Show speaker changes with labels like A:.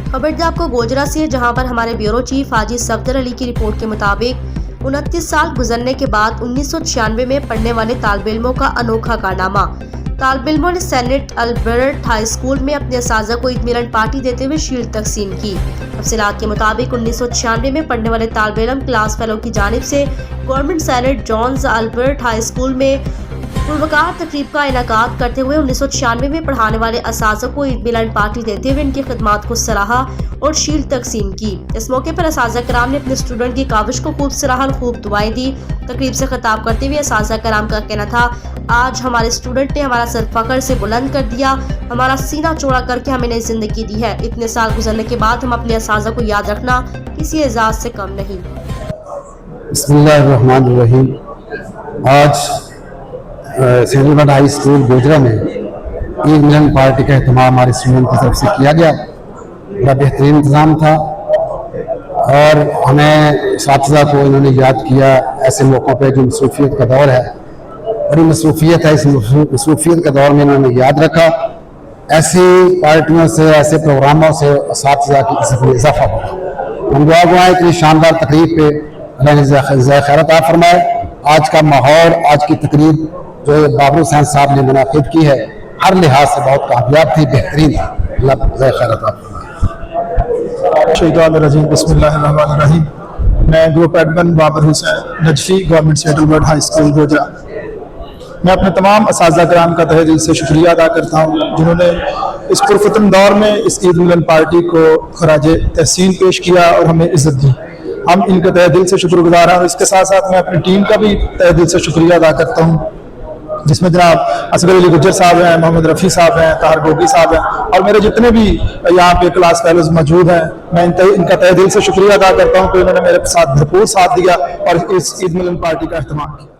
A: खबर आपको गोजरा से है, जहां पर हमारे ब्यूरो चीफ हाजी सफदर अली की रिपोर्ट के मुताबिक 29 साल गुजरने के बाद 1996 में पढ़ने वाले तालिब इल्मों का अनोखा कारनामा। तालिब इल्मों ने सेनेट अल्बर्ट हाई स्कूल में अपने असातिज़ा को ईद मिलन पार्टी देते हुए शील्ड तकसीम की। तफसीलात के मुताबिक 1996 में पढ़ने वाले तालिब इल्म क्लास फेलो की जानिब से Government Saint Johns Albert High School में पुरवकार तकरीब का इनेकाद करते हुए 1996 में पढ़ाने वाले असातिज़ा को ईद मिलन पार्टी देते हुए इनकी खिदमात को सराहा और शील्ड तकसीम की। इस मौके पर असातिज़ा कराम ने अपने स्टूडेंट की काविश को खूब सराहा, खूब दुआएं दी। तकरीब से खिताब करते हुए असातिज़ा कराम का कहना था, आज हमारे स्टूडेंट ने हमारा सर फख्र से बुलंद कर दिया, हमारा सीना चौड़ा करके हमें नई जिंदगी दी है। इतने साल गुजरने के बाद हम अपने असातिज़ा को याद रखना किसी एजाज से कम नहीं।
B: बिस्मिल्लाहिर्रहमानिर्रहीम। आज सेनेट हाई स्कूल गोजरा में ईद मिलन पार्टी का अहतमाम हमारे स्टूडेंट की तरफ से किया गया। बड़ा बेहतरीन इंतज़ाम था और हमें असातिज़ा को इन्होंने याद किया ऐसे मौक़ों पर जो मसरूफियत का दौर है, बड़ी मसरूफियत है। इस मसरूफियत के दौर में इन्होंने याद रखा। ऐसी पार्टियों से, ऐसे प्रोग्रामों से असातिज़ा की इज़्ज़त में इजाफा होगा। हम दुआ गुआएं कि शानदार तकरीब पे अल्लाह ने ज़ाय खैरत अता फरमाए। आज का माहौल, आज की तकरीब जो बाबर हुसैन साहब ने मुनाकिद की है, हर लिहाज से बहुत कामयाब थी, बेहतरीन थी। अल्लाह ज़ाय खैरत अता फरमाए।
C: शैतानिर्रजीम, बिस्मिल्लाहिर्रहमानिर्रहीम। मैं group admin Babar Hussain Najafi Government Saint Albert High School Gojra. मैं अपने तमाम असातिज़ा कराम का तहे दिल से शुक्रिया अदा करता हूँ, जिन्होंने इस पुरफतन दौर में इस ईद मिलन पार्टी को खराज तहसीन पेश किया और हमें इज़्ज़त दी। हम इनके तहे दिल से शुक्रगुजार हैं। इसके साथ साथ मैं अपनी टीम का भी तहे दिल से शुक्रिया अदा करता हूँ, जिसमें जनाब असगर अली गुज्जर साहब हैं, मोहम्मद रफ़ी साहब हैं, ताहर गोगी साहब हैं और मेरे जितने भी यहाँ पे क्लास फेलोज मौजूद हैं। मैं इनका तहे दिल से शुक्रिया अदा करता हूँ कि उन्होंने मेरे साथ भरपूर साथ दिया और इस ईद मिलन पार्टी का अहतमाम किया।